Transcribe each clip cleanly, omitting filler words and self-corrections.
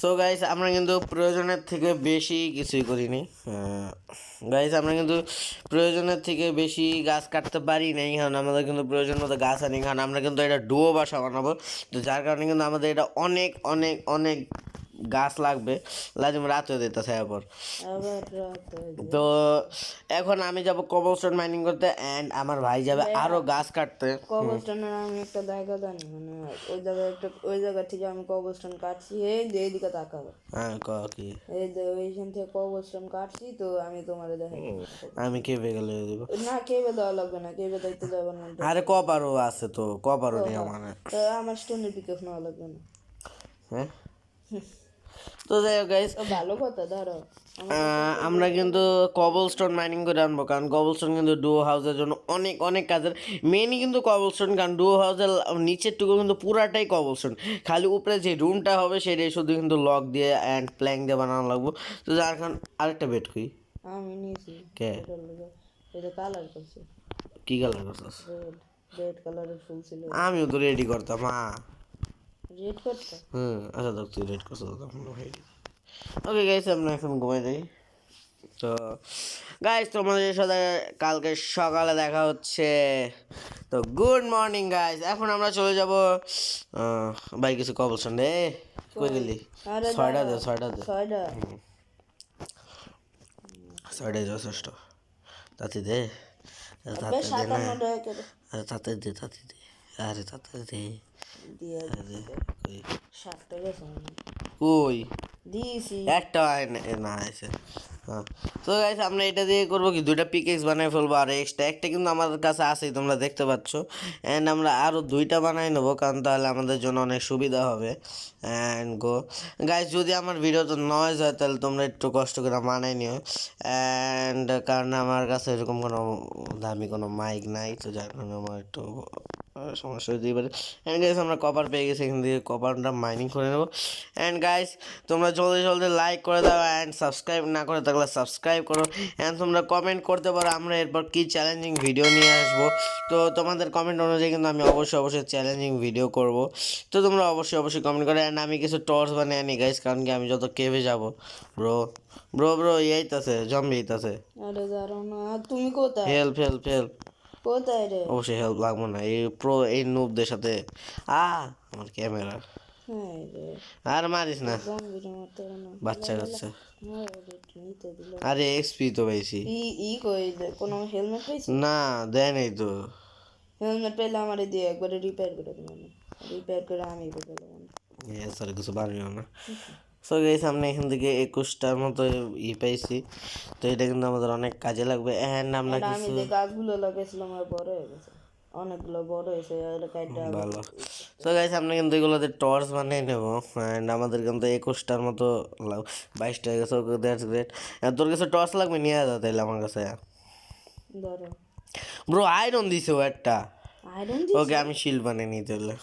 So guys আমরা কিন্তু প্রয়োজনের থেকে বেশি কিছুই করিনি। গাইস আমরা কিন্তু প্রয়োজনের থেকে বেশি গাছ কাটতে পারি নাই, কারণ আমাদের কিন্তু প্রয়োজন মতো গাছ আনি, কারণ আমরা কিন্তু এটা ডুয়ো বাসা বানাবো। তো যার কারণে কিন্তু আমাদের এটা অনেক অনেক অনেক গাছ লাগবে, লাজিম রাত হয়ে যেতেছে এরপর। তো এখন আমি যাব কবলস্টোন মাইনিং করতে, অ্যান্ড আমার ভাই যাবে আরো গাছ কাটতে। কবলস্টোনের আমি একটা জায়গা জানি, মানে ওই জায়গা থেকে আমি কবলস্টোন কাটছি। এই যে এইদিকে তাকাবো, হ্যাঁ কি এই যে ওইখান থেকে কবলস্টোন কাটছি। তো আমি তোমার দেখাই, আমি কেবে গেলে দিব না কেবে দেওয়া লাগবে না, কেবে দায়িত্ব দেওয়ার মধ্যে। আরে কপারও আছে, তো কপারও নেই মানে। তো আমার স্টোনের পিকেস নেওয়া লাগবে না। হ্যাঁ তো যাই হোক গাইস, ভালো কথা। ধরো আমরা কিন্তু কবলস্টোন মাইনিং করে আনবো, কারণ কবলস্টোন কিন্তু ডুয়ো হাউসের জন্য অনেক অনেক কাজের। মেনই কিন্তু কবলস্টোন, কারণ ডুয়ো হাউসের নিচের টুকু কিন্তু পুরাটাই কবলস্টোন, খালি উপরে যে রুমটা হবে সেটাই শুধু কিন্তু লক দিয়ে অ্যান্ড প্ল্যাঙ্ক দিয়ে বানানো লাগবো। তো যার কারণ আরেকটা বেড কই আমি নিয়েছি, কে এটা কালার করছে, কি কালার করছিস? রেড কালারের ফুল ছিল, আমিও তো রেডি করতাম। রেড করতে। আচ্ছা দেখ তুই রেড করছিস তখন। ওকে গাইস আমরা এখন ঘুমাই যাই। তো গাইস তোমাদের সাথে কালকে সকালে দেখা হচ্ছে। তো গুড মর্নিং গাইস, এখন আমরা চলে যাব। ভাই কিছু কবলস্টোন রে, কই গেলি? ছয়টা দে ছয়টায় যথেষ্ট। তাতে দে, তাতে দে না, আরে তাতে দে, তাতে দে, আরে তাতে দে। কই দিয়েছি একটা না আছে। হ্যাঁ তো গাইস আমরা এটা দিয়ে করবো কি, দুইটা পিকেক্স বানাই ফেলবো, আর এক্সট্রা একটা কিন্তু আমাদের কাছে আছেই, তোমরা দেখতে পাচ্ছ। অ্যান্ড আমরা আরও দুইটা বানাই নেবো, কারণ তাহলে আমাদের জন্য অনেক সুবিধা হবে। অ্যান্ড গো গাইস, যদি আমার ভিডিওতে নয়েজ হয় তাহলে তোমরা একটু কষ্ট করে মানাই নিও। অ্যান্ড কারণ আমার কাছে এরকম কোনো দামি কোনো মাইক নাই, তো যার কারণে আমার একটু সমস্যা হতেই পারে। অ্যান্ড গাইস আমরা কপার পেয়ে গেছি, এখান থেকে কপারটা মাইনিং করে নেবো। অ্যান্ড গাইস তোমরা জলদি জলদি লাইক করে দাও, অ্যান্ড সাবস্ক্রাইব না করে থাকলে সাবস্ক্রাইব করো। অ্যান্ড তোমরা কমেন্ট করতে পারো আমরা এরপর কী চ্যালেঞ্জিং ভিডিও নিয়ে আসবো। তো তোমাদের কমেন্ট অনুযায়ী কিন্তু আমি অবশ্যই চ্যালেঞ্জিং ভিডিও করব। তো তোমরা অবশ্যই কমেন্ট করো। অ্যান্ড আমি কিছু টর্চ বানিয়ে আনি গাইস, কারণ কি আমি যত কেভে যাবো। ব্রো ব্রো ব্রো এইতাছে জম্বি এইতাছে। আরে দাঁড়াও না, তুমি কোথায়? হেল্প কোথায় রে? অবশ্যই হেল্প লাগবো না, এই নুবদের সাথে। আমার ক্যামেরা হ্যাঁ রে, আর মারিস না, জম্বিরে মারতে হবে না, বাচ্চা কাচ্চা। নিতে দিল। আরে এক্সপি তো পাইছি। কই কোনো হেলমেট পাইছি না দেয় নাই তো। হেলমেট পেলে আমারে দিয়ে একবারে রিপেয়ার করে দেবো, রিপেয়ার করে আমি বলে দেবো। স্যার কিছু বানিও না। সো গাইস আমরা এখান থেকে 21টার মতো পাইছি, তো এটা কিন্তু আমাদের অনেক কাজে লাগবে। অ্যান্ড আমরা আমি কিছু যে গাছগুলো লাগাইছিলাম আর বড় হয়ে গেছে, অনেকগুলো বড় হয়েছে। ভালো। সো গাইস আমরা কিন্তু এগুলোতে টর্চ বানিয়ে নেবো। অ্যান্ড আমাদের কিন্তু 21টার মতো 22টা হয়ে গেছে। Okay that's great. তোর কাছে টর্চ লাগবে নিয়ে যা তাইলে আমার কাছে। ধরো ব্রো আয়রন দিছে ও একটা। আয়রন ওকে আমি শিল্ড বানিয়ে নিই তাহলে।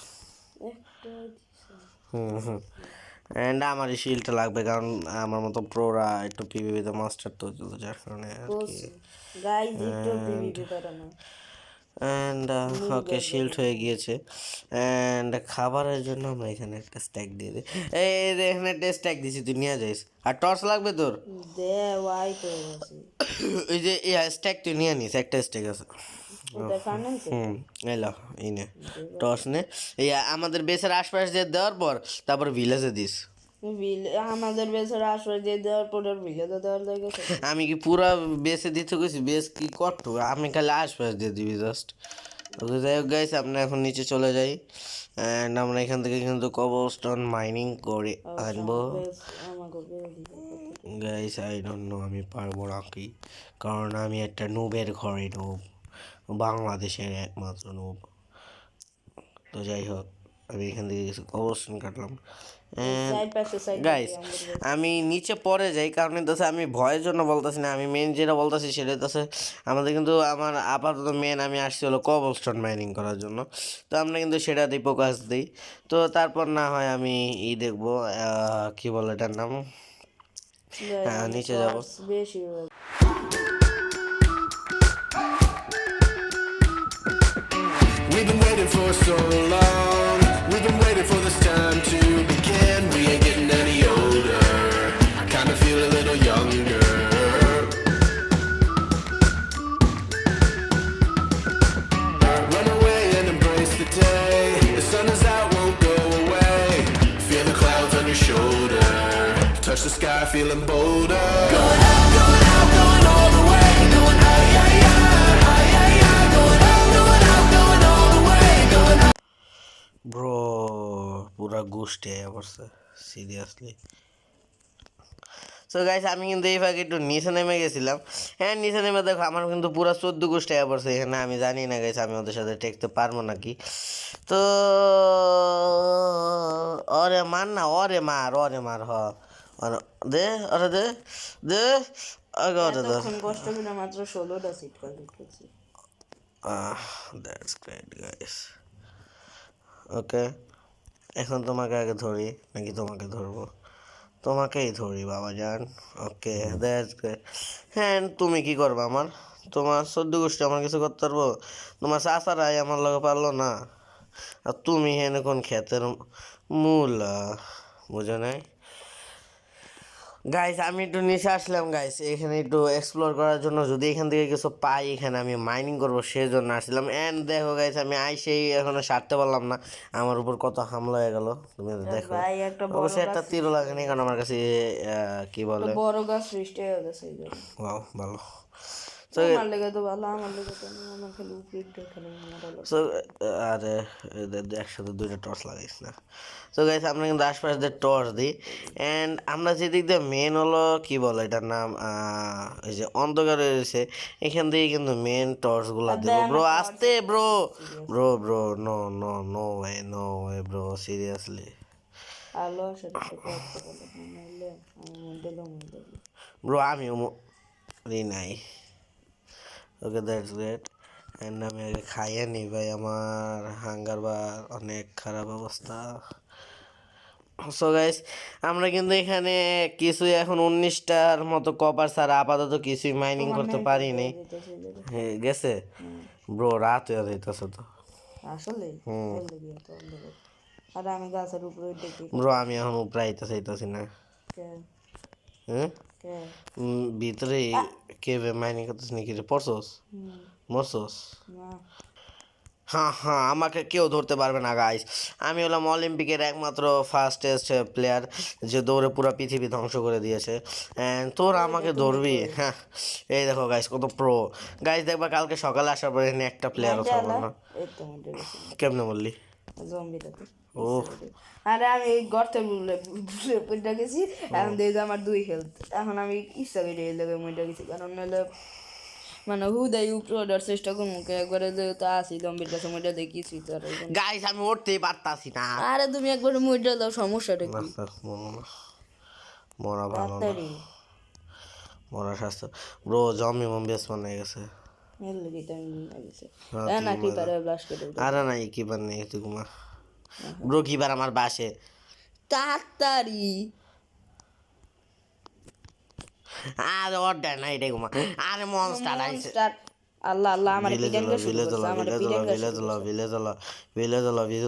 অ্যান্ড আমার এই শিল্ডটা লাগবে, কারণ আমার মতো প্রোরা একটু পিভিপিতে মাস্টার, তো যার কারণে আর কি। গাইজ একটু পিভিপি করে না। অ্যান্ড ওকে শিল্ড হয়ে গিয়েছে। অ্যান্ড খাবারের জন্য আমরা এখানে একটা স্ট্যাক দিয়ে দিই। এখানে একটা স্ট্যাক দিছি, তুই নিয়ে যাইস। আর টর্চ লাগবে তোর? দে ওয়াই তো আছে, ওই যে স্ট্যাক তুই নিয়ে নিস, একটা স্ট্যাক আছে। এলো এই নে টর্চ নে। এই আমাদের বেসের আশপাশ দিয়ে দেওয়ার পর তারপর ভিলেজে দিস। আমাদের বেসের আসলে যে দেওয়ার পর ভিলেজে দেওয়ার লাগে। আমি কি পুরা বেসে দিতে গেছি? বেস কি করতো, আমি খালি আশপাশ দিয়ে দিবি জাস্ট। ওকে যাই হোক গাইস আমরা এখন নিচে চলে যাই। অ্যান্ড আমরা এখান থেকে কিন্তু কবলস্টোন মাইনিং করে আনবো। গাইস আই ডোন্ট নো আমি পারবো না কি, কারণ আমি একটা নুবের ঘরে নুব, বাংলাদেশের একমাত্র নুব। তো যাই হোক আমি এখান থেকে কিছু কবলস্টোন কাটলাম। গাইস আমি নিচে পরে যাই, কারণ হচ্ছে আমি ভয়ের জন্য বলতেছি না, আমি মেন যেটা বলতেছি সেটা হচ্ছে আমাদের কিন্তু আমার আপাতত মেন আমি আসছি হলো কবলস্টোন মাইনিং করার জন্য। তো আমরা কিন্তু সেটাতেই ফোকাস দিই। তো তারপর না হয় আমি দেখবো কি বলে এটার নাম। হ্যাঁ নিচে যাবো। We've been waiting for so long. We've been waiting for this time to begin. We ain't getting any older. shoulder. Touch the sky, feeling bolder. Bro পুরা গোষ্ঠী পড়ছে সিরিয়াসলি। সো গাইস আমি কিন্তু এই ফাঁকে একটু নিচে নেমে গেছিলাম। হ্যাঁ নিচে নেমে দেখো আমার কিন্তু পুরো 14 গোষ্ঠী পড়ছে এখানে। আমি জানি না গাইস আমি ওদের সাথে টেকতে পারবো নাকি। তো ওরে মার না, ওরে মার দে ওরে দে দে আগে ওরে দে। এতক্ষণ কষ্ট করে মাত্র 16টা সিট কালেক্ট করছি। That's great guys. ওকে এখন তোমাকে আগে ধরি নাকি তোমাকে ধরবো? তোমাকেই ধরি বাবা যান। Okay that's great. হ্যাঁ তুমি কি করবে আমার? তোমার 14 গোষ্ঠী আমার কিছু করতে পারবো? তোমার চাচারাই আমার লগে পারলো না, আর তুমি হেন কোন ক্ষেতের মূল বুঝো নাই। গাইস আমি একটু নিচে আসলাম গাইস, এখানে একটু এক্সপ্লোর করার জন্য, যদি এখান থেকে কিছু পাই এখানে আমি মাইনিং করবো সেই জন্য আসলাম। অ্যান্ড দেখো গাইস আমি আইসেই এখনো সারতে পারলাম না, আমার উপর কত হামলা হয়ে গেল তুমি দেখো। ভাই একটা বড় অবশ্যই একটা গাছ তীরও লাগেনি কারণ আমার কাছে কি বলে বড় গাছ সৃষ্টি হয়ে গেছে এই জন্য। ওয়াও ভালো। আমার লেগে তো ভালো, আমার লেগে তো না, আমার খালি উপরে খালি মোটালো। সো আরে একসাথে দুইটা টর্চ লাগাইস না। সো গাইস আমরা কিন্তু আশপাশ দিয়ে টর্চ দিই। অ্যান্ড আমরা যেদিক দিয়ে মেন হলো কি বলে এটার নাম, এই যে অন্ধকার রয়েছে এখান থেকে কিন্তু মেন টর্চগুলো দেবো। ব্রো আসতে bro bro bro no no no way bro seriously. আলো সেটা তো করতে বলে নাইলে আমি মডেলও মডেল। ব্রো আমিও নাই। Okay that's great. অ্যান্ড আমি আগে খাইয়ে নিই ভাই, আমার হাঙ্গার বার অনেক খারাপ অবস্থা। সো গাইস আমরা কিন্তু এখানে কিছু এখন 19টার মতো কপার ছাড়া আপাতত কিছুই মাইনিং করতে পারিনি। হ্যাঁ গেছে ব্রো, রাত হয়ে যাইতেছে তো আসলে লেগে তো অন্ধকার। আর আমি গাছের উপরে দেখি ব্রো, আমি এখন উপরে আইতে চাইতেছি না। কে হ্যাঁ কে ভিতরে কেভে মাইনিং করতেছি নাকি রে? পড়ছস মরছস? না হ্যাঁ হ্যাঁ আমাকে কেউ ধরতে পারবে না গাইস, আমি হলাম অলিম্পিকের একমাত্র ফাস্টেস্ট প্লেয়ার যে দৌড়ে পুরো পৃথিবী ধ্বংস করে দিয়েছে। অ্যান্ড তোরা আমাকে ধরবি? হ্যাঁ এই দেখো গাইস কত প্রো। গাইস দেখবা কালকে সকালে আসার পরে এখানে একটা প্লেয়ারও থাকবো না। এই তো মডেল কেমনে বললি? জম্বিটাতে। ও আরে আমি এই গর্তে ভুলে ভুলে পড়ে গেছি, এখন দেখি যে আমার 2 হেলথ। এখন আমি ইচ্ছা করে এই জায়গায় মরে গেছি, কারণ নাহলে মানে হুদাই উপরে ওঠার চেষ্টা করবো একবারে যেহেতু আসি জম্বির কাছে মরে দেখিছি তো আর এখন। গাইস আমি উঠতেই পারতাছি না। আরে তুমি একবারে মরে দাও, সমস্যাটা কি? মরা ভালো না, তাড়াতাড়ি মরা স্বাস্থ্য। ব্রো জম্বি মম্বি স্পন হয়ে গেছে। এর লেগে টাইম হয়ে গেছে। হ্যাঁ, হ্যাঁ না তুই কি মজা। পারে ব্লাস্ট করে দাও আরে নাই কিবার নেই তুই ঘুমা। ব্রো কিবার আমার বাসে তাড়াতাড়ি। আরে অর্ডার নাই রে ঘুমা। আরে মনস্টার আইছে। মনস্টার আল্লাহ আল্লাহ আমার ভিলেজ পিটাঙ্গা শুরু ভিলেজ করছে, আমার পিটাঙ্গা শুরু করছে। ভিলেজ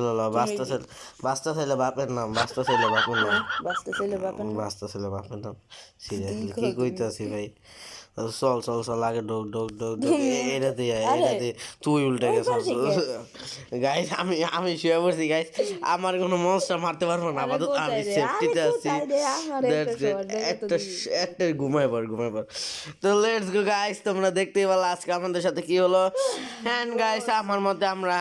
বাস্তা ছেলে বাপের নাম, বাস্তা ছেলে বাপের নাম, বাঁচতে ছেলে বাপের না। বাস্তা ছেলে বাপের নাম। সিরিয়াসলি কি কইতাছি ভাই? চল চল চল আগে ঢোক ঢোক ঢোক ঢোক এটা দিয়ে তুই উল্টে গেছিস গাইস। আমি শুয়ে পড়ছি গাইস, আমার কোনো মনস্টার মারতে পারবো না আপাতত, আমি সেফটিতে আছি। একটা ঘুমাই পর। তো লেটস গো গাইস, তোমরা দেখতেই পেলে আজকে আমাদের সাথে কি হলো। হ্যান্ড গাইস আমার মতে আমরা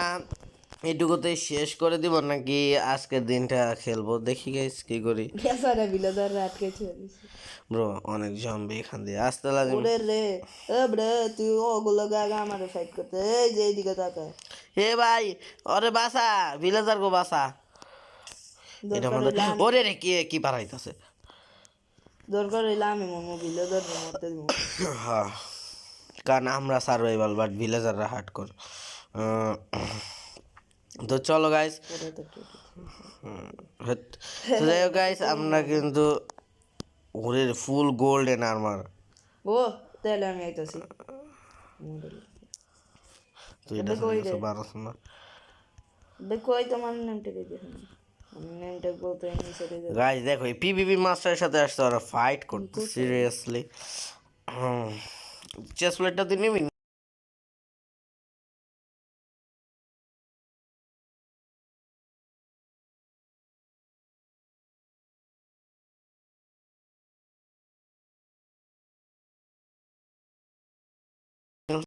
এটুকুতেই শেষ করে দিব নাকি আজকের দিনটা খেলবো, দেখি গাইস কি করি। বেচারা বিলাদার আটকেছে। ব্রো অনেক জম্বি এখান দিয়ে আসতে লাগে। ওরে রে এ bre তুই ওগুলো গাগা আমারে ফাইট করতে, এই যে এইদিকে তাকা। হে ভাই ওরে বাসা, ভিলেজার গো বাসা। এটা মধ্যে ওরে রে কি পারাইতাছে। দরকার হইলে আমি মরমু, বিলাদার মরতে দিব। হ্যাঁ কারণ আমরা সার্ভাইভাল বাট ভিলেজাররা হার্ডকোর। তো চলো গাইস, যাই হোক গাইস আমরা কিন্তু ওরে ফুল গোল্ডেন আর্মার। ও তাহলে আমি আইতাছি। তুই এটা বারোস না দেখো এই তোমার নামটা দেখে নেমটা বলতে নিচে দিয়ে গাইস, দেখো এই পিভিপি মাস্টারের সাথে আসছে ওরা ফাইট করতে সিরিয়াসলি। চেস প্লেটটা তুই নিবি?